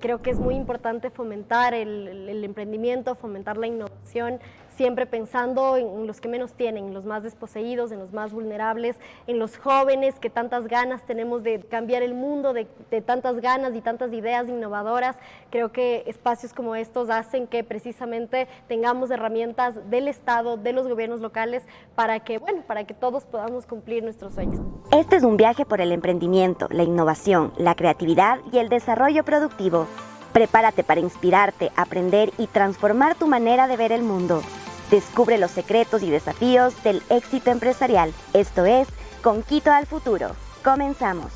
Creo que es muy importante fomentar el emprendimiento, fomentar la innovación, siempre pensando en los que menos tienen, en los más desposeídos, en los más vulnerables, en los jóvenes que tantas ganas tenemos de cambiar el mundo, de tantas ganas y tantas ideas innovadoras. Creo que espacios como estos hacen que precisamente tengamos herramientas del Estado, de los gobiernos locales, para que todos podamos cumplir nuestros sueños. Este es un viaje por el emprendimiento, la innovación, la creatividad y el desarrollo productivo. Prepárate para inspirarte, aprender y transformar tu manera de ver el mundo. Descubre los secretos y desafíos del éxito empresarial. Esto es Con Quito al Futuro. Comenzamos.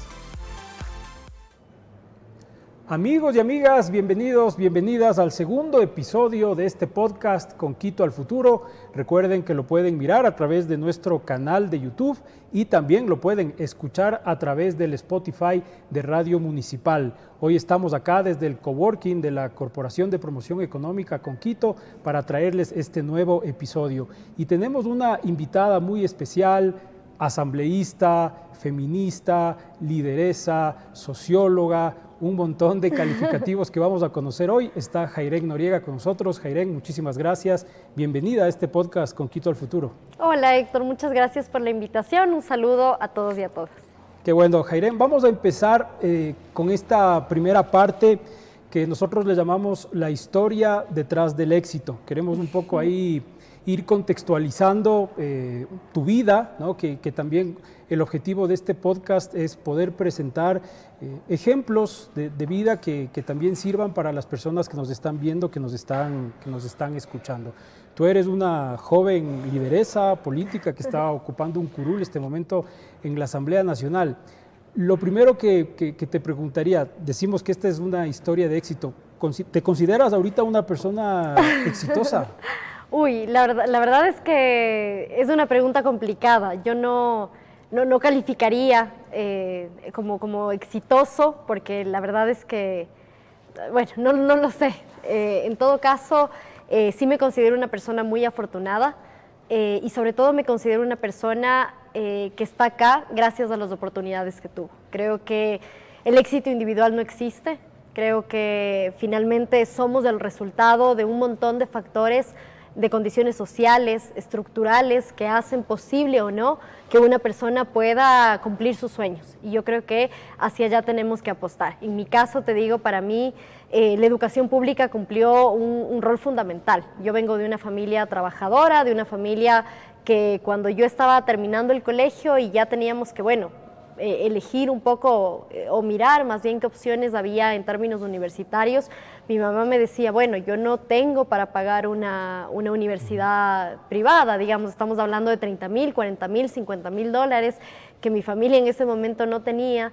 Amigos y amigas, bienvenidos, bienvenidas al segundo episodio de este podcast Con Quito al Futuro. Recuerden que lo pueden mirar a través de nuestro canal de YouTube y también lo pueden escuchar a través del Spotify de Radio Municipal. Hoy estamos acá desde el coworking de la Corporación de Promoción Económica Con Quito para traerles este nuevo episodio. Y tenemos una invitada muy especial, asambleísta, feminista, lideresa, socióloga, un montón de calificativos que vamos a conocer hoy. Está Jairén Noriega con nosotros. Jairén, muchísimas gracias. Bienvenida a este podcast Con Quito al Futuro. Hola Héctor, muchas gracias por la invitación. Un saludo a todos y a todas. Qué bueno, Jairén. Vamos a empezar con esta primera parte que nosotros le llamamos la historia detrás del éxito. Queremos un poco ahí ir contextualizando tu vida, ¿no? Que también el objetivo de este podcast es poder presentar ejemplos de vida que también sirvan para las personas que nos están viendo, que nos están escuchando. Tú eres una joven lideresa política que está ocupando un curul este momento en la Asamblea Nacional. Lo primero que te preguntaría, decimos que esta es una historia de éxito. ¿Te consideras ahorita una persona exitosa? Uy, la verdad es que es una pregunta complicada. Yo no calificaría como exitoso, porque la verdad es que, bueno, no lo sé. En todo caso, sí me considero una persona muy afortunada y sobre todo me considero una persona que está acá gracias a las oportunidades que tuvo. Creo que el éxito individual no existe. Creo que finalmente somos el resultado de un montón de factores, de condiciones sociales, estructurales, que hacen posible o no que una persona pueda cumplir sus sueños. Y yo creo que hacia allá tenemos que apostar. En mi caso, te digo, para mí, la educación pública cumplió un rol fundamental. Yo vengo de una familia trabajadora, de una familia que cuando yo estaba terminando el colegio y ya teníamos que, elegir un poco o mirar más bien qué opciones había en términos universitarios, mi mamá me decía, bueno, yo no tengo para pagar una universidad privada, digamos, estamos hablando de 30,000, 40,000, 50,000 dólares que mi familia en ese momento no tenía.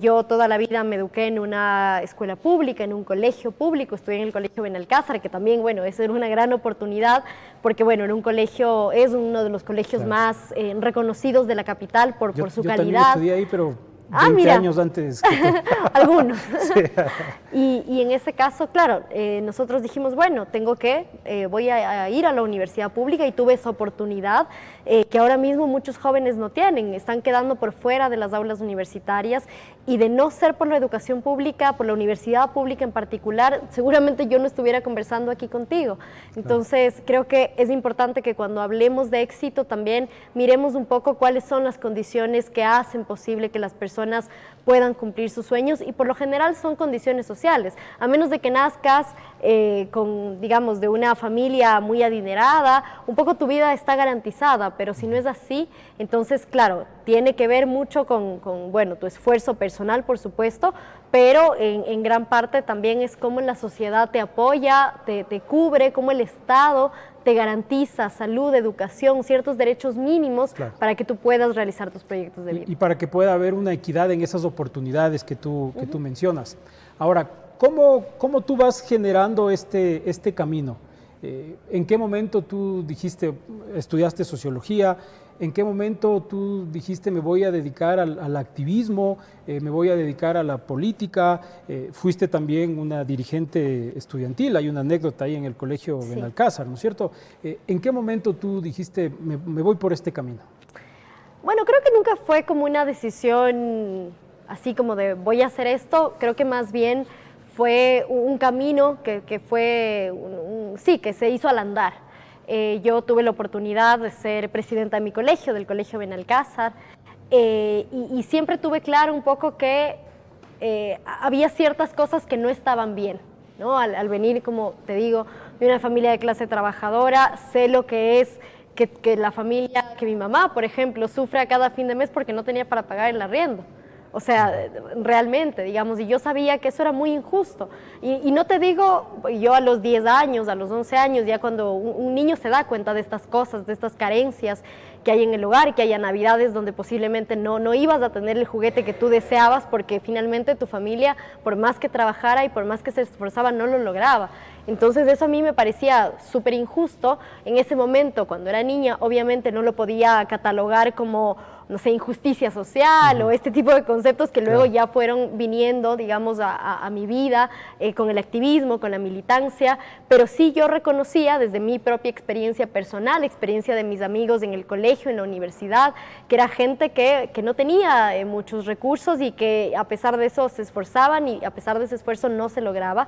Yo toda la vida me eduqué en una escuela pública, en un colegio público, estudié en el colegio Benalcázar, que también, esa era una gran oportunidad, porque, en un colegio, es uno de los colegios más reconocidos de la capital por su calidad. Yo también estudié ahí, pero 20 años antes que tú. Algunos. Sí. Y en ese caso, claro, nosotros dijimos, voy a ir a la universidad pública, y tuve esa oportunidad que ahora mismo muchos jóvenes no tienen, están quedando por fuera de las aulas universitarias, y de no ser por la educación pública, por la universidad pública en particular, seguramente yo no estuviera conversando aquí contigo. Entonces, creo que es importante que cuando hablemos de éxito también miremos un poco cuáles son las condiciones que hacen posible que las personas puedan cumplir sus sueños, y por lo general son condiciones sociales, a menos de que nazcas de una familia muy adinerada, un poco tu vida está garantizada, pero si no es así, entonces, claro, tiene que ver mucho con tu esfuerzo personal, por supuesto, pero en gran parte también es cómo la sociedad te apoya, te cubre, cómo el Estado te garantiza salud, educación, ciertos derechos mínimos, claro, para que tú puedas realizar tus proyectos de vida. Y para que pueda haber una equidad en esas oportunidades que tú mencionas. Ahora, ¿cómo tú vas generando este camino? ¿En qué momento tú dijiste, estudiaste sociología? ¿En qué momento tú dijiste, me voy a dedicar al activismo, me voy a dedicar a la política? Fuiste también una dirigente estudiantil, hay una anécdota ahí en el colegio Benalcázar, ¿no es cierto? ¿En qué momento tú dijiste, me voy por este camino? nunca fue como una decisión así como de voy a hacer esto, creo que más bien fue un camino que fue, sí, que se hizo al andar. Yo tuve la oportunidad de ser presidenta de mi colegio, del Colegio Benalcázar, y siempre tuve claro un poco que había ciertas cosas que no estaban bien, ¿no? Al venir, como te digo, de una familia de clase trabajadora, sé lo que es que la familia, que mi mamá, por ejemplo, sufra cada fin de mes porque no tenía para pagar el arriendo. O sea, realmente, digamos, y yo sabía que eso era muy injusto. Y no te digo, yo a los 10 años, a los 11 años, ya cuando un niño se da cuenta de estas cosas, de estas carencias que hay en el hogar, que haya navidades donde posiblemente no ibas a tener el juguete que tú deseabas porque finalmente tu familia, por más que trabajara y por más que se esforzaba, no lo lograba. Entonces eso a mí me parecía súper injusto. En ese momento, cuando era niña, obviamente no lo podía catalogar como, no sé, injusticia social o este tipo de conceptos que luego ya fueron viniendo, digamos, a mi vida con el activismo, con la militancia, pero sí yo reconocía desde mi propia experiencia personal, experiencia de mis amigos en el colegio, en la universidad, que era gente que no tenía muchos recursos y que a pesar de eso se esforzaban y a pesar de ese esfuerzo no se lograba.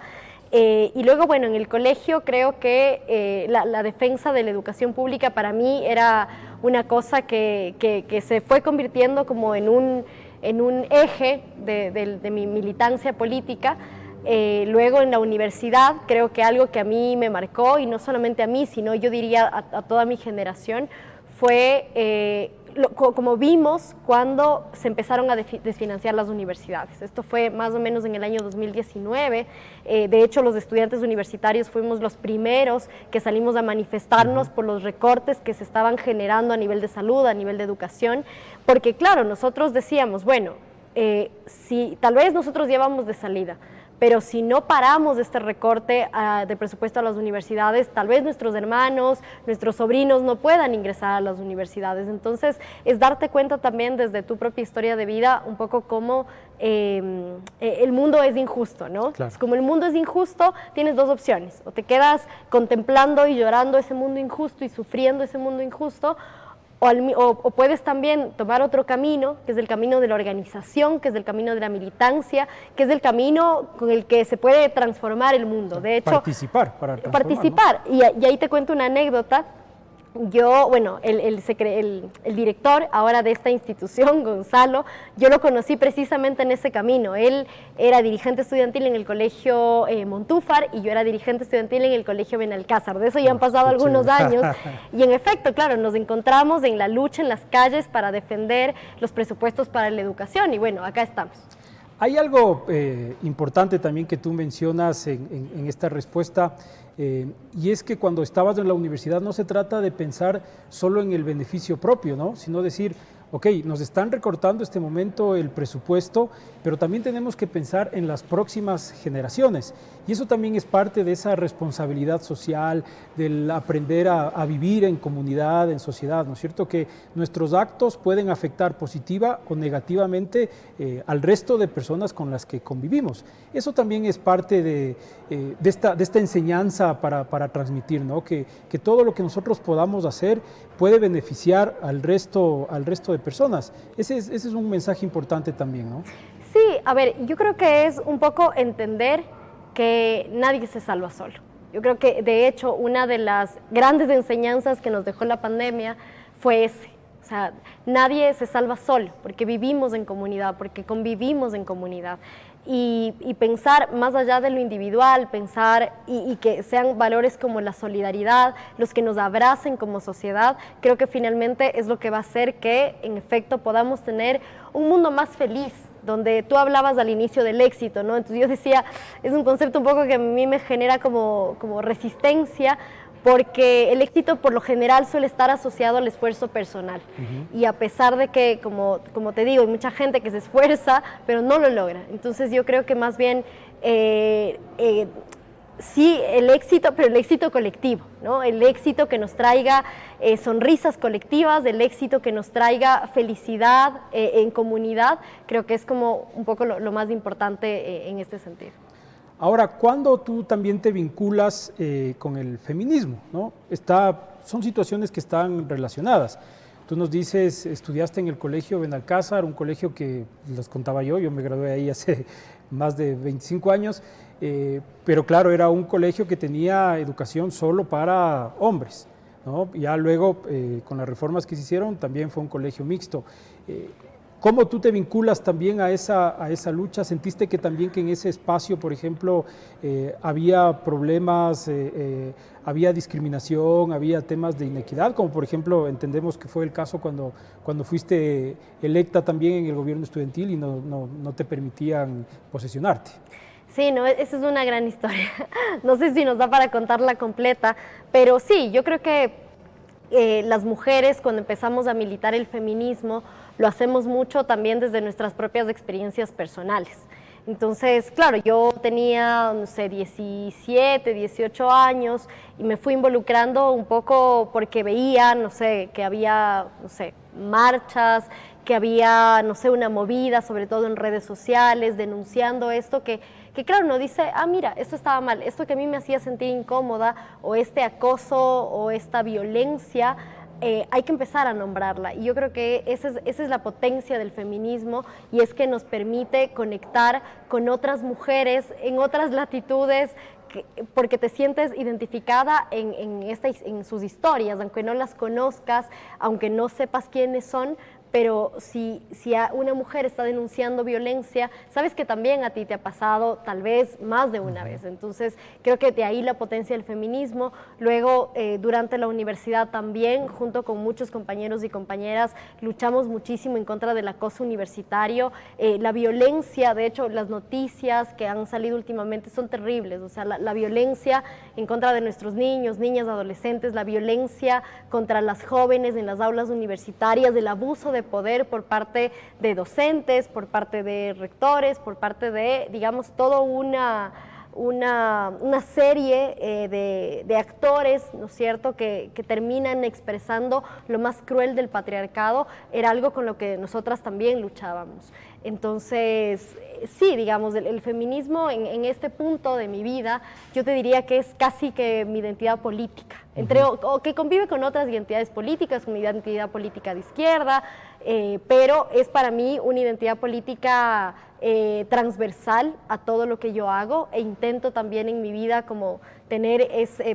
Y luego, bueno, en el colegio creo que la defensa de la educación pública para mí era una cosa que se fue convirtiendo como en un eje de mi militancia política. Luego en la universidad creo que algo que a mí me marcó, y no solamente a mí, sino yo diría a toda mi generación, fue como vimos cuando se empezaron a desfinanciar las universidades. Esto fue más o menos en el año 2019. De hecho, los estudiantes universitarios fuimos los primeros que salimos a manifestarnos por los recortes que se estaban generando a nivel de salud, a nivel de educación, porque claro, nosotros decíamos, bueno, si tal vez nosotros llevamos de salida, pero si no paramos este recorte de presupuesto a las universidades, tal vez nuestros hermanos, nuestros sobrinos no puedan ingresar a las universidades. Entonces, es darte cuenta también desde tu propia historia de vida un poco cómo el mundo es injusto, ¿no? Claro. Como el mundo es injusto, tienes dos opciones. O te quedas contemplando y llorando ese mundo injusto y sufriendo ese mundo injusto, o puedes también tomar otro camino, que es el camino de la organización, que es el camino de la militancia, que es el camino con el que se puede transformar el mundo. De hecho, participar. ¿No? Y ahí te cuento una anécdota. Yo, bueno, el director ahora de esta institución, Gonzalo, yo lo conocí precisamente en ese camino. Él era dirigente estudiantil en el colegio Montúfar y yo era dirigente estudiantil en el colegio Benalcázar. De eso ya han pasado algunos años. Y en efecto, claro, nos encontramos en la lucha en las calles para defender los presupuestos para la educación y bueno, acá estamos. Hay algo importante también que tú mencionas en esta respuesta, y es que cuando estabas en la universidad no se trata de pensar solo en el beneficio propio, ¿no? Sino decir, ok, nos están recortando este momento el presupuesto, pero también tenemos que pensar en las próximas generaciones. Y eso también es parte de esa responsabilidad social, del aprender a vivir en comunidad, en sociedad, ¿no es cierto? Que nuestros actos pueden afectar positiva o negativamente al resto de personas con las que convivimos. Eso también es parte de esta enseñanza para transmitir, ¿no? Que todo lo que nosotros podamos hacer puede beneficiar al resto de personas. Ese es un mensaje importante también, ¿no? Sí, a ver, yo creo que es un poco entender que nadie se salva solo. Yo creo que, de hecho, una de las grandes enseñanzas que nos dejó la pandemia fue ese. O sea, nadie se salva solo, porque vivimos en comunidad, porque convivimos en comunidad. Y pensar más allá de lo individual, pensar y que sean valores como la solidaridad, los que nos abracen como sociedad, creo que finalmente es lo que va a hacer que, en efecto, podamos tener un mundo más feliz, donde tú hablabas al inicio del éxito, ¿no? Entonces yo decía, es un concepto un poco que a mí me genera como resistencia, porque el éxito por lo general suele estar asociado al esfuerzo personal. Y a pesar de que, como te digo, hay mucha gente que se esfuerza, pero no lo logra. Entonces yo creo que más bien sí el éxito, pero el éxito colectivo, ¿no? El éxito que nos traiga sonrisas colectivas, el éxito que nos traiga felicidad en comunidad, creo que es como un poco lo más importante en este sentido. Ahora, ¿cuándo tú también te vinculas con el feminismo, ¿no? Son situaciones que están relacionadas. Tú nos dices, estudiaste en el colegio Benalcázar, un colegio que les contaba yo me gradué ahí hace más de 25 años, pero claro, era un colegio que tenía educación solo para hombres, ¿no? Ya luego, con las reformas que se hicieron, también fue un colegio mixto. ¿Cómo tú te vinculas también a esa lucha? ¿Sentiste que también que en ese espacio, por ejemplo, había problemas, había discriminación, había temas de inequidad? Como por ejemplo, entendemos que fue el caso cuando fuiste electa también en el gobierno estudiantil y no te permitían posesionarte. Sí, no, esa es una gran historia. No sé si nos da para contarla completa, pero sí, yo creo que las mujeres cuando empezamos a militar el feminismo lo hacemos mucho también desde nuestras propias experiencias personales. Entonces, claro, yo tenía, no sé, 17, 18 años y me fui involucrando un poco porque veía, no sé, que había, no sé, marchas, que había, no sé, una movida, sobre todo en redes sociales, denunciando esto que claro, uno dice, mira, esto estaba mal, esto que a mí me hacía sentir incómoda, o este acoso, o esta violencia, hay que empezar a nombrarla. Y yo creo que esa es la potencia del feminismo, y es que nos permite conectar con otras mujeres en otras latitudes, porque te sientes identificada en sus historias, aunque no las conozcas, aunque no sepas quiénes son, pero si una mujer está denunciando violencia, sabes que también a ti te ha pasado tal vez más de una vez. Entonces creo que de ahí la potencia del feminismo. Luego durante la universidad también, junto con muchos compañeros y compañeras, luchamos muchísimo en contra del acoso universitario, la violencia. De hecho, las noticias que han salido últimamente son terribles, o sea, la violencia en contra de nuestros niños, niñas, adolescentes, la violencia contra las jóvenes en las aulas universitarias, el abuso de poder por parte de docentes, por parte de rectores, por parte de, digamos, toda una serie de actores, ¿no es cierto?, que terminan expresando lo más cruel del patriarcado. Era algo con lo que nosotras también luchábamos. Entonces, sí, digamos, el feminismo en este punto de mi vida, yo te diría que es casi que mi identidad política, o que convive con otras identidades políticas, con mi identidad política de izquierda, pero es para mí una identidad política transversal a todo lo que yo hago, e intento también en mi vida como tener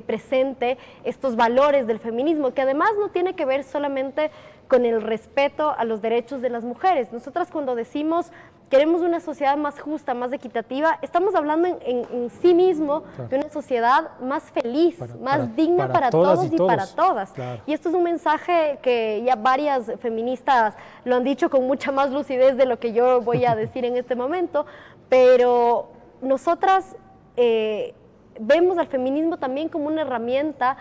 presente estos valores del feminismo, que además no tiene que ver solamente con el respeto a los derechos de las mujeres. Nosotras cuando decimos queremos una sociedad más justa, más equitativa, estamos hablando en sí mismo, claro, de una sociedad más feliz, más digna para todos y para todas. Claro. Y esto es un mensaje que ya varias feministas lo han dicho con mucha más lucidez de lo que yo voy a decir en este momento, pero nosotras vemos al feminismo también como una herramienta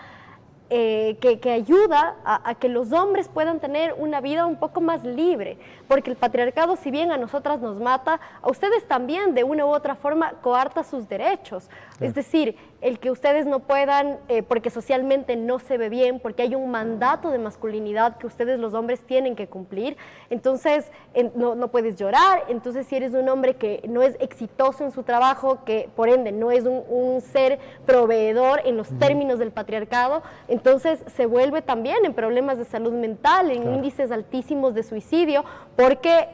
que ayuda a que los hombres puedan tener una vida un poco más libre, porque el patriarcado, si bien a nosotras nos mata, a ustedes también de una u otra forma coarta sus derechos. Claro. Es decir, el que ustedes no puedan, porque socialmente no se ve bien, porque hay un mandato de masculinidad que ustedes los hombres tienen que cumplir, entonces no puedes llorar. Entonces si eres un hombre que no es exitoso en su trabajo, que por ende no es un ser proveedor en los términos del patriarcado, entonces se vuelve también en problemas de salud mental, en claro, índices altísimos de suicidio, porque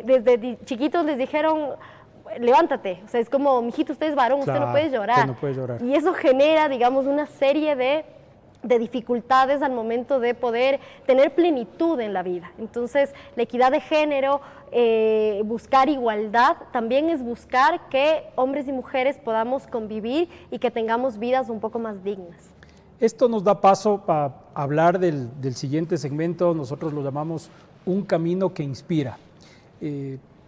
desde chiquitos les dijeron levántate, o sea, es como, mijito, usted es varón, claro, usted no puede llorar. No puede llorar. Y eso genera, digamos, una serie de dificultades al momento de poder tener plenitud en la vida. Entonces, la equidad de género, buscar igualdad, también es buscar que hombres y mujeres podamos convivir y que tengamos vidas un poco más dignas. Esto nos da paso para hablar del siguiente segmento. Nosotros lo llamamos Un Camino que Inspira.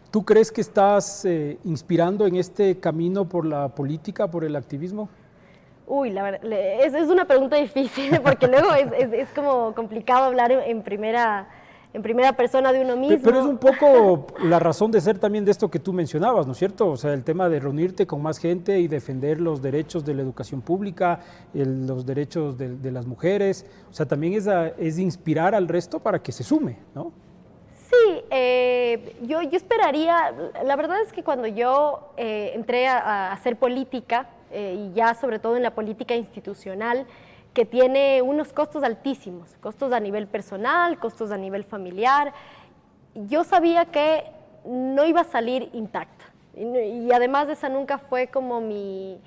¿Tú crees que estás inspirando en este camino por la política, por el activismo? Uy, la verdad, es una pregunta difícil, porque luego es como complicado hablar en primera persona de uno mismo. Pero es un poco la razón de ser también de esto que tú mencionabas, ¿no es cierto? O sea, el tema de reunirte con más gente y defender los derechos de la educación pública, los derechos de las mujeres. O sea, también es inspirar al resto para que se sume, ¿no? Sí, yo esperaría, la verdad es que cuando yo entré a hacer política, y ya sobre todo en la política institucional, que tiene unos costos altísimos, costos a nivel personal, costos a nivel familiar. Yo sabía que no iba a salir intacta y además esa nunca fue como mi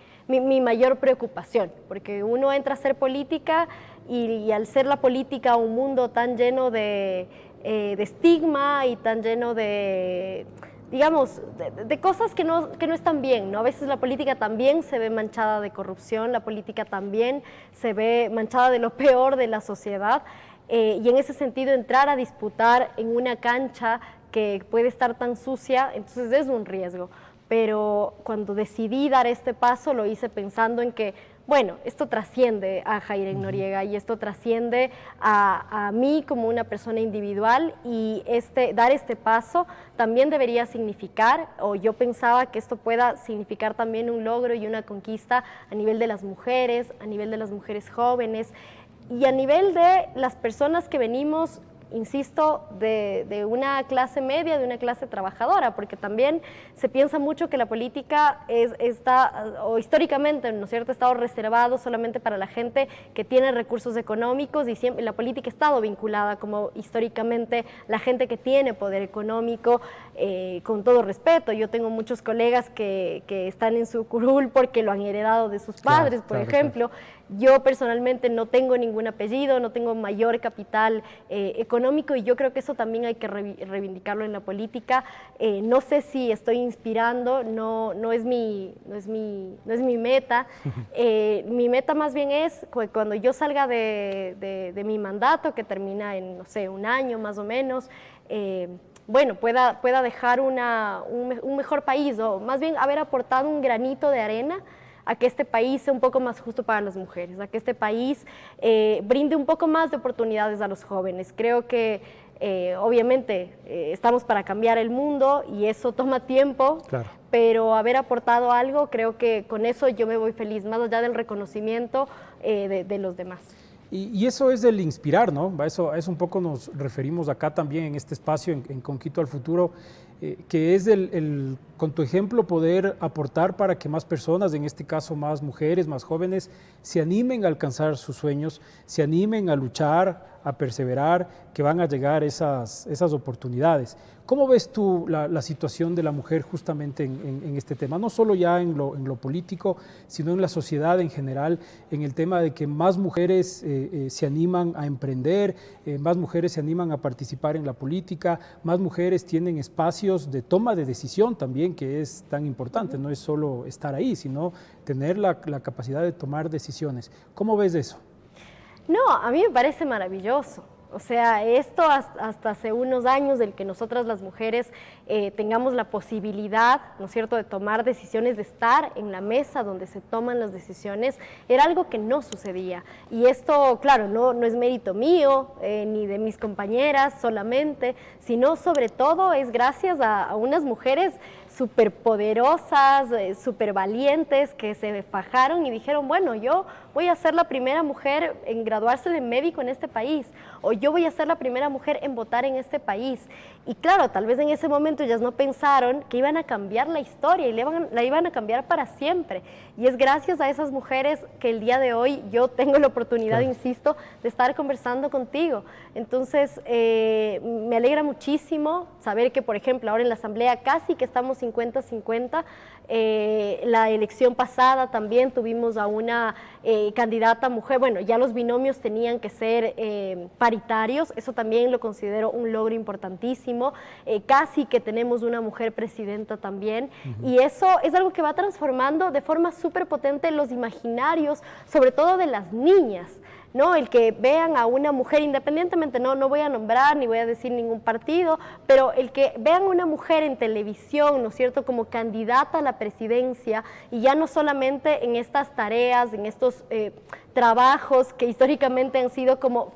mayor preocupación, porque uno entra a hacer política y al ser la política un mundo tan lleno de estigma y tan lleno de, digamos, de cosas que no están bien, ¿no? A veces la política también se ve manchada de corrupción, la política también se ve manchada de lo peor de la sociedad, y en ese sentido entrar a disputar en una cancha que puede estar tan sucia, entonces es un riesgo. Pero cuando decidí dar este paso lo hice pensando en que, bueno, esto trasciende a Jairen Noriega y esto trasciende a mí como una persona individual, y dar este paso también debería significar, o yo pensaba que esto pueda significar también un logro y una conquista a nivel de las mujeres, a nivel de las mujeres jóvenes y a nivel de las personas que venimos, insisto, de una clase media, de una clase trabajadora, porque también se piensa mucho que la política está, o históricamente, ¿no es cierto?, ha estado reservado solamente para la gente que tiene recursos económicos, y siempre la política ha estado vinculada como históricamente la gente que tiene poder económico, con todo respeto. Yo tengo muchos colegas que están en su curul porque lo han heredado de sus padres, por ejemplo. Yo personalmente no tengo ningún apellido, no tengo mayor capital económico, y yo creo que eso también hay que reivindicarlo en la política. No sé si estoy inspirando, no es mi meta. Mi meta más bien es cuando yo salga de mi mandato, que termina en, no sé, un año más o menos, bueno, pueda dejar un mejor país, o más bien haber aportado un granito de arena a que este país sea un poco más justo para las mujeres, a que este país brinde un poco más de oportunidades a los jóvenes. Creo que obviamente estamos para cambiar el mundo y eso toma tiempo, claro, pero haber aportado algo, creo que con eso yo me voy feliz, más allá del reconocimiento de los demás. Y eso es el inspirar, ¿no? A eso un poco nos referimos acá también en este espacio, en Conquito al Futuro, que es con tu ejemplo poder aportar para que más personas, en este caso más mujeres, más jóvenes, se animen a alcanzar sus sueños, se animen a luchar, a perseverar, que van a llegar esas oportunidades. ¿Cómo ves tú la situación de la mujer justamente en este tema? No solo ya en lo político, sino en la sociedad en general, en el tema de que más mujeres se animan a emprender, más mujeres se animan a participar en la política, más mujeres tienen espacios de toma de decisión también, que es tan importante. No es solo estar ahí, sino tener la capacidad de tomar decisiones. ¿Cómo ves eso? No, a mí me parece maravilloso. O sea, esto hasta hace unos años, del que nosotras las mujeres tengamos la posibilidad, ¿no es cierto?, de tomar decisiones, de estar en la mesa donde se toman las decisiones, era algo que no sucedía. Y esto, claro, no es mérito mío, ni de mis compañeras solamente, sino sobre todo es gracias a unas mujeres súper poderosas, súper valientes, que se fajaron y dijeron, bueno, yo voy a ser la primera mujer en graduarse de médico en este país, o yo voy a ser la primera mujer en votar en este país. Y claro, tal vez en ese momento ellas no pensaron que iban a cambiar la historia y la iban a cambiar para siempre. Y es gracias a esas mujeres que el día de hoy yo tengo la oportunidad, claro, insisto, de estar conversando contigo. Entonces, me alegra muchísimo saber que, por ejemplo, ahora en la Asamblea casi que estamos 50-50. La elección pasada también tuvimos a una candidata mujer. Bueno, ya los binomios tenían que ser paritarios, eso también lo considero un logro importantísimo. Casi que tenemos una mujer presidenta también, y eso es algo que va transformando de forma súper potente los imaginarios, sobre todo de las niñas, ¿no? El que vean a una mujer, independientemente, no voy a nombrar ni voy a decir ningún partido, pero el que vean a una mujer en televisión, ¿no es cierto?, como candidata a la presidencia, y ya no solamente en estas tareas, en estos trabajos que históricamente han sido como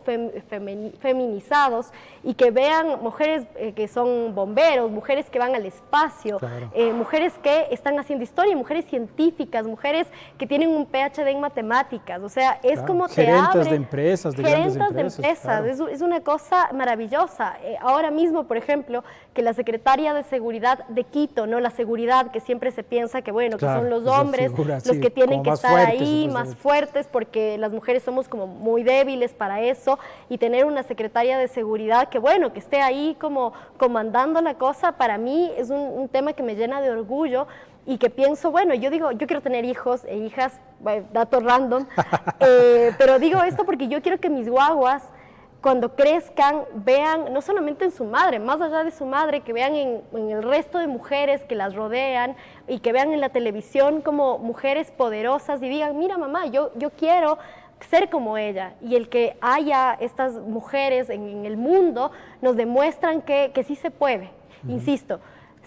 feminizados, y que vean mujeres que son bomberos, mujeres que van al espacio, claro, mujeres que están haciendo historia, mujeres científicas, mujeres que tienen un PhD en matemáticas. O sea, es claro, como te abre de empresas, de grandes empresas. Claro. Es una cosa maravillosa. Ahora mismo, por ejemplo, que la secretaria de Seguridad de Quito, ¿no?, la seguridad, que siempre se piensa que, bueno, claro, que son los hombres los que tienen que estar ahí, más fuertes, porque las mujeres somos como muy débiles para eso, y tener una secretaria de seguridad que, bueno, que esté ahí como comandando la cosa, para mí es un tema que me llena de orgullo, y que pienso, bueno, yo digo, yo quiero tener hijos e hijas, bueno, dato random, pero digo esto porque yo quiero que mis guaguas, cuando crezcan, vean, no solamente en su madre, más allá de su madre, que vean en el resto de mujeres que las rodean, y que vean en la televisión como mujeres poderosas y digan, mira mamá, yo quiero ser como ella. Y el que haya estas mujeres en el mundo nos demuestran que sí se puede. Insisto,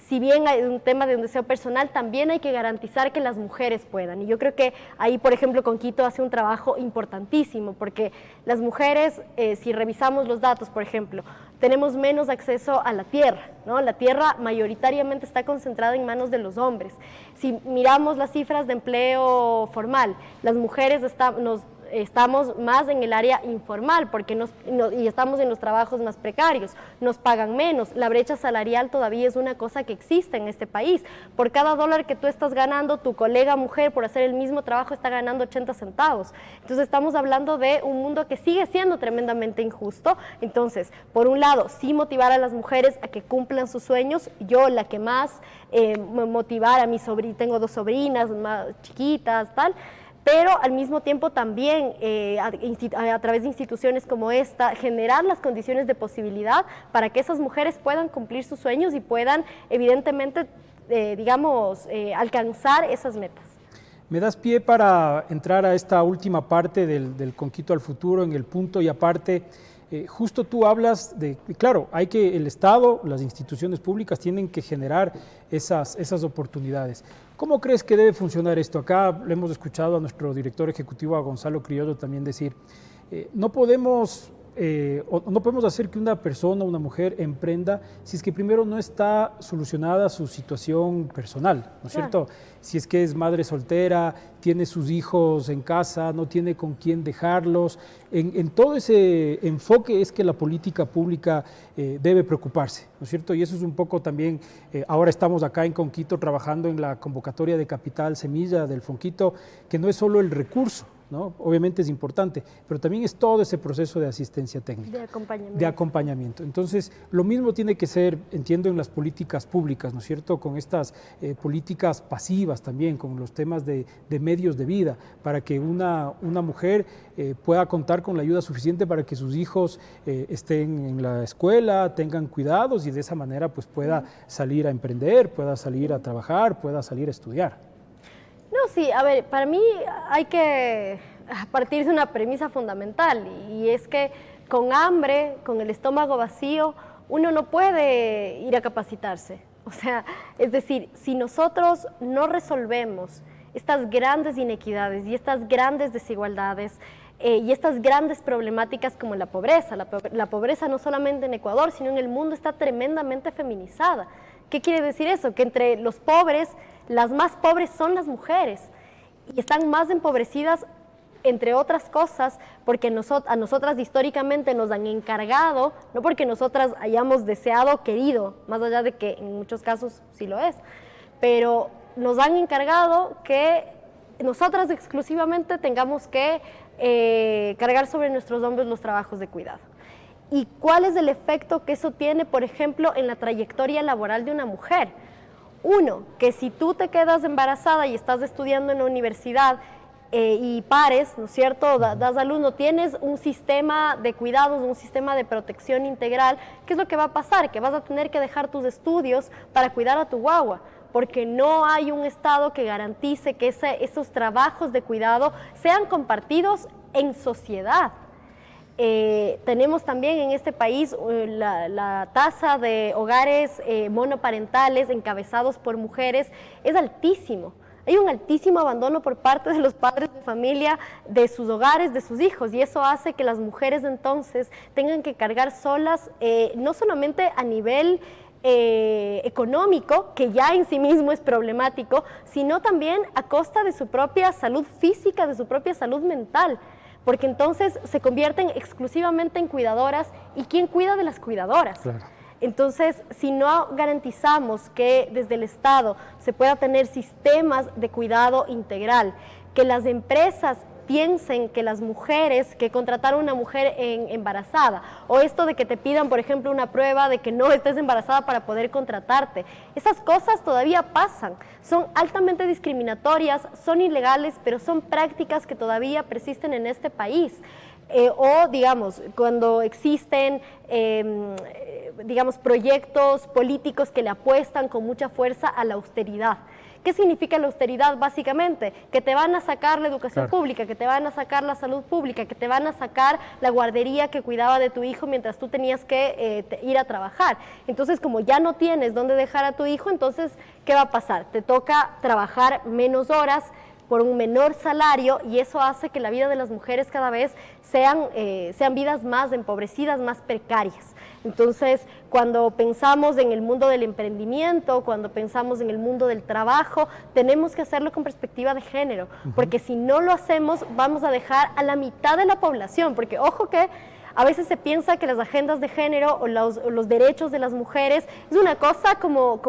si bien hay un tema de un deseo personal, también hay que garantizar que las mujeres puedan. Y yo creo que ahí, por ejemplo, Conquito hace un trabajo importantísimo, porque las mujeres, si revisamos los datos, por ejemplo, tenemos menos acceso a la tierra, ¿no? La tierra mayoritariamente está concentrada en manos de los hombres. Si miramos las cifras de empleo formal, las mujeres estamos más en el área informal porque y estamos en los trabajos más precarios, nos pagan menos, la brecha salarial todavía es una cosa que existe en este país. Por cada dólar que tú estás ganando, tu colega mujer por hacer el mismo trabajo está ganando 80 centavos. Entonces estamos hablando de un mundo que sigue siendo tremendamente injusto. Entonces, por un lado, sí motivar a las mujeres a que cumplan sus sueños. Yo la que más motivar a mi sobrina, tengo 2 sobrinas más chiquitas, tal, pero al mismo tiempo también a través de instituciones como esta, generar las condiciones de posibilidad para que esas mujeres puedan cumplir sus sueños y puedan evidentemente, alcanzar esas metas. Me das pie para entrar a esta última parte del Conquito al Futuro, en el punto y aparte. Justo tú hablas de, claro, el Estado, las instituciones públicas tienen que generar esas oportunidades. ¿Cómo crees que debe funcionar esto? Acá le hemos escuchado a nuestro director ejecutivo, a Gonzalo Criollo, también decir, no podemos hacer que una persona, una mujer, emprenda si es que primero no está solucionada su situación personal, ¿no es cierto? Si es que es madre soltera, tiene sus hijos en casa, no tiene con quién dejarlos. En todo ese enfoque es que la política pública debe preocuparse, ¿no es cierto? Y eso es un poco también, ahora estamos acá en Conquito trabajando en la convocatoria de Capital Semilla del Fonquito, que no es solo el recurso, ¿no? Obviamente es importante, pero también es todo ese proceso de asistencia técnica. De acompañamiento. Entonces, lo mismo tiene que ser, entiendo, en las políticas públicas, ¿no es cierto? Con estas políticas pasivas también, con los temas de medios de vida, para que una mujer pueda contar con la ayuda suficiente para que sus hijos estén en la escuela, tengan cuidados y de esa manera pues pueda salir a emprender, pueda salir a trabajar, pueda salir a estudiar. No, sí, a ver, para mí hay que partir de una premisa fundamental, y es que con hambre, con el estómago vacío, uno no puede ir a capacitarse. O sea, es decir, si nosotros no resolvemos estas grandes inequidades y estas grandes desigualdades y estas grandes problemáticas como la pobreza no solamente en Ecuador, sino en el mundo está tremendamente feminizada. ¿Qué quiere decir eso? Que entre los pobres, las más pobres son las mujeres y están más empobrecidas, entre otras cosas, porque a nosotras históricamente nos han encargado, no porque nosotras hayamos deseado o querido, más allá de que en muchos casos sí lo es, pero nos han encargado que nosotras exclusivamente tengamos que cargar sobre nuestros hombros los trabajos de cuidado. ¿Y cuál es el efecto que eso tiene, por ejemplo, en la trayectoria laboral de una mujer? Uno, que si tú te quedas embarazada y estás estudiando en la universidad y pares, ¿no es cierto?, das a luz, no tienes un sistema de cuidados, un sistema de protección integral, ¿qué es lo que va a pasar? Que vas a tener que dejar tus estudios para cuidar a tu guagua, porque no hay un Estado que garantice que esos trabajos de cuidado sean compartidos en sociedad. Tenemos también en este país la tasa de hogares monoparentales encabezados por mujeres es altísimo. Hay un altísimo abandono por parte de los padres de familia de sus hogares, de sus hijos, y eso hace que las mujeres entonces tengan que cargar solas, no solamente a nivel económico, que ya en sí mismo es problemático, sino también a costa de su propia salud física, de su propia salud mental, porque entonces se convierten exclusivamente en cuidadoras. ¿Y quién cuida de las cuidadoras? Claro. Entonces, si no garantizamos que desde el Estado se pueda tener sistemas de cuidado integral, que las empresas piensen que las mujeres, que contratar a una mujer embarazada, o esto de que te pidan, por ejemplo, una prueba de que no estés embarazada para poder contratarte. Esas cosas todavía pasan, son altamente discriminatorias, son ilegales, pero son prácticas que todavía persisten en este país. O, digamos, cuando existen, digamos, proyectos políticos que le apuestan con mucha fuerza a la austeridad. ¿Qué significa la austeridad? Básicamente, que te van a sacar la educación pública, que te van a sacar la salud pública, que te van a sacar la guardería que cuidaba de tu hijo mientras tú tenías que ir a trabajar. Entonces, como ya no tienes dónde dejar a tu hijo, entonces, ¿qué va a pasar? Te toca trabajar menos horas, por un menor salario, y eso hace que la vida de las mujeres cada vez sean vidas más empobrecidas, más precarias. Entonces, cuando pensamos en el mundo del emprendimiento, cuando pensamos en el mundo del trabajo, tenemos que hacerlo con perspectiva de género, porque si no lo hacemos, vamos a dejar a la mitad de la población, porque ojo que a veces se piensa que las agendas de género o los derechos de las mujeres es una cosa como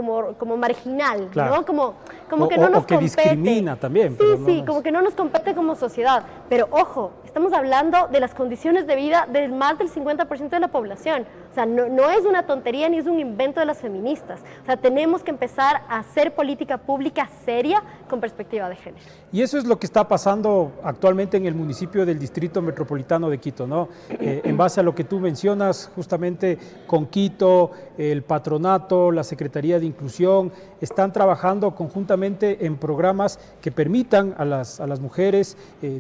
marginal, ¿no? Como que no nos compete. O que discrimina también. Sí, como que no nos compete como sociedad. Pero ojo, estamos hablando de las condiciones de vida de más del 50% de la población. O sea, no es una tontería ni es un invento de las feministas. O sea, tenemos que empezar a hacer política pública seria con perspectiva de género. Y eso es lo que está pasando actualmente en el municipio del Distrito Metropolitano de Quito, ¿no? En base a lo que tú mencionas, justamente con Quito, el patronato, la Secretaría de Inclusión, están trabajando conjuntamente en programas que permitan a las mujeres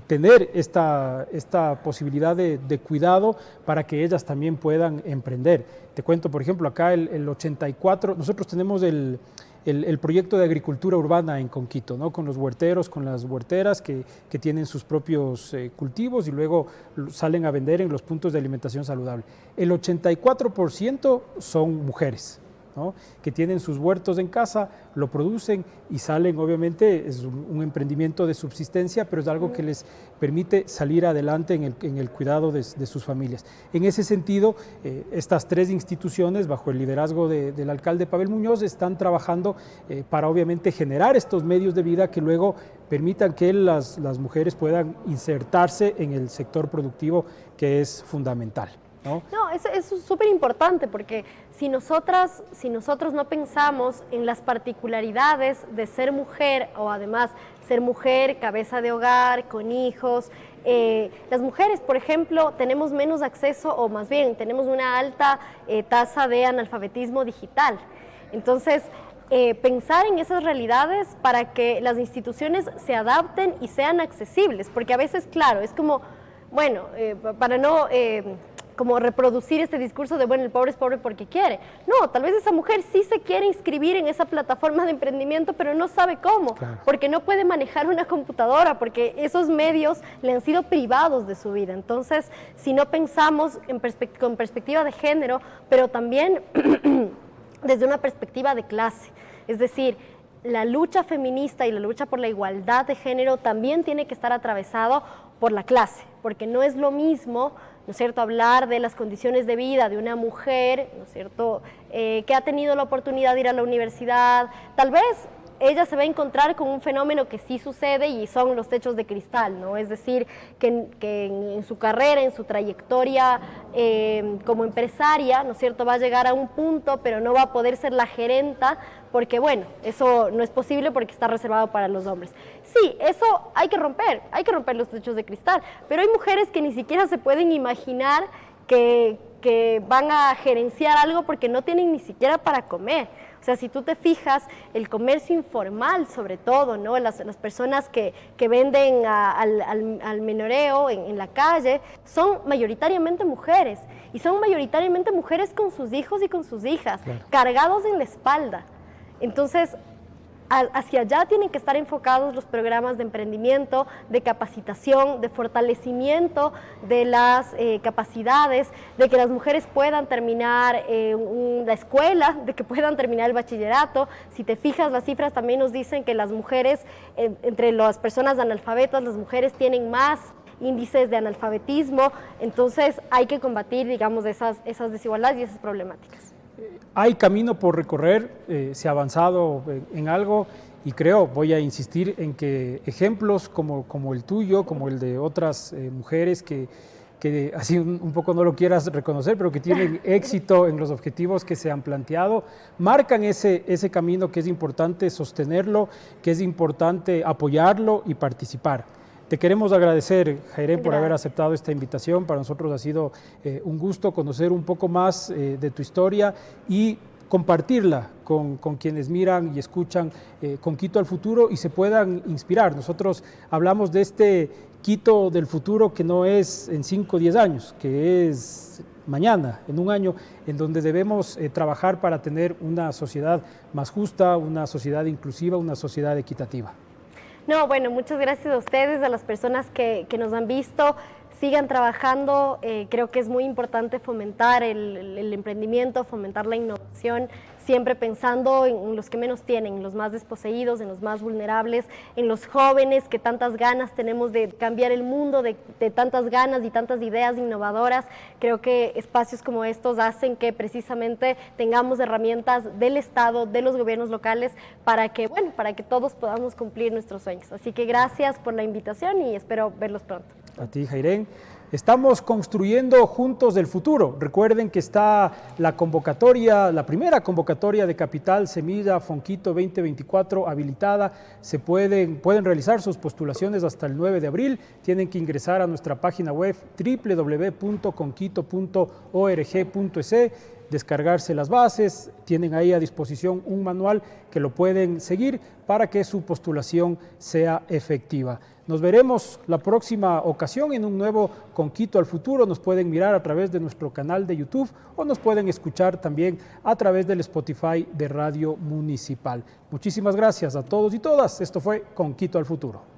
tener esta posibilidad de cuidado para que ellas también puedan emprender. Te cuento, por ejemplo, acá el 84, nosotros tenemos el proyecto de agricultura urbana en Conquito, ¿no? Con los huerteros, con las huerteras que tienen sus propios cultivos y luego salen a vender en los puntos de alimentación saludable. El 84% son mujeres, ¿no? Que tienen sus huertos en casa, lo producen y salen, obviamente, es un emprendimiento de subsistencia, pero es algo que les permite salir adelante en el cuidado de sus familias. En ese sentido, estas tres instituciones, bajo el liderazgo del alcalde Pavel Muñoz, están trabajando para, obviamente, generar estos medios de vida que luego permitan que las mujeres puedan insertarse en el sector productivo, que es fundamental, ¿no? No, eso es súper importante porque si nosotros no pensamos en las particularidades de ser mujer o además ser mujer, cabeza de hogar, con hijos, las mujeres, por ejemplo, tenemos menos acceso o más bien tenemos una alta tasa de analfabetismo digital. Entonces, pensar en esas realidades para que las instituciones se adapten y sean accesibles, porque a veces, claro, es como, bueno, para no como reproducir este discurso de, bueno, el pobre es pobre porque quiere. No, tal vez esa mujer sí se quiere inscribir en esa plataforma de emprendimiento, pero no sabe cómo, porque no puede manejar una computadora, porque esos medios le han sido privados de su vida. Entonces, si no pensamos con perspectiva de género, pero también desde una perspectiva de clase, es decir, la lucha feminista y la lucha por la igualdad de género también tiene que estar atravesado por la clase, porque no es lo mismo, ¿no es cierto?, hablar de las condiciones de vida de una mujer, ¿no es cierto?, que ha tenido la oportunidad de ir a la universidad. Tal vez ella se va a encontrar con un fenómeno que sí sucede y son los techos de cristal, ¿no? Es decir, que en su carrera, en su trayectoria como empresaria, ¿no es cierto?, va a llegar a un punto, pero no va a poder ser la gerenta, porque bueno, eso no es posible porque está reservado para los hombres. Sí, eso hay que romper los techos de cristal, pero hay mujeres que ni siquiera se pueden imaginar que van a gerenciar algo porque no tienen ni siquiera para comer. O sea, si tú te fijas, el comercio informal sobre todo, ¿no? Las personas que venden al menoreo en la calle son mayoritariamente mujeres, y son mayoritariamente mujeres con sus hijos y con sus hijas, cargados en la espalda. Entonces, hacia allá tienen que estar enfocados los programas de emprendimiento, de capacitación, de fortalecimiento de las capacidades, de que las mujeres puedan terminar la escuela, de que puedan terminar el bachillerato. Si te fijas, las cifras también nos dicen que las mujeres, entre las personas analfabetas, las mujeres tienen más índices de analfabetismo. Entonces hay que combatir, digamos, esas desigualdades y esas problemáticas. Hay camino por recorrer, se ha avanzado en algo y creo, voy a insistir en que ejemplos como el tuyo, como el de otras mujeres que así un poco no lo quieras reconocer, pero que tienen éxito en los objetivos que se han planteado, marcan ese camino que es importante sostenerlo, que es importante apoyarlo y participar. Te queremos agradecer, Jairén, por haber aceptado esta invitación. Para nosotros ha sido un gusto conocer un poco más de tu historia y compartirla con quienes miran y escuchan con Quito al futuro y se puedan inspirar. Nosotros hablamos de este Quito del futuro que no es en 5 o 10 años, que es mañana, en un año, en donde debemos trabajar para tener una sociedad más justa, una sociedad inclusiva, una sociedad equitativa. No, bueno, muchas gracias a ustedes, a las personas que nos han visto. Sigan trabajando, creo que es muy importante fomentar el emprendimiento, fomentar la innovación, siempre pensando en los que menos tienen, en los más desposeídos, en los más vulnerables, en los jóvenes que tantas ganas tenemos de cambiar el mundo, de tantas ganas y tantas ideas innovadoras. Creo que espacios como estos hacen que precisamente tengamos herramientas del Estado, de los gobiernos locales, para que todos podamos cumplir nuestros sueños. Así que gracias por la invitación y espero verlos pronto. A ti, Jairén. Estamos construyendo juntos el futuro. Recuerden que está la convocatoria, la primera convocatoria de Capital Semilla Fonquito 2024 habilitada. Pueden realizar sus postulaciones hasta el 9 de abril. Tienen que ingresar a nuestra página web www.conquito.org.es, descargarse las bases. Tienen ahí a disposición un manual que lo pueden seguir para que su postulación sea efectiva. Nos veremos la próxima ocasión en un nuevo Con Quito al futuro. Nos pueden mirar a través de nuestro canal de YouTube o nos pueden escuchar también a través del Spotify de Radio Municipal. Muchísimas gracias a todos y todas. Esto fue Con Quito al futuro.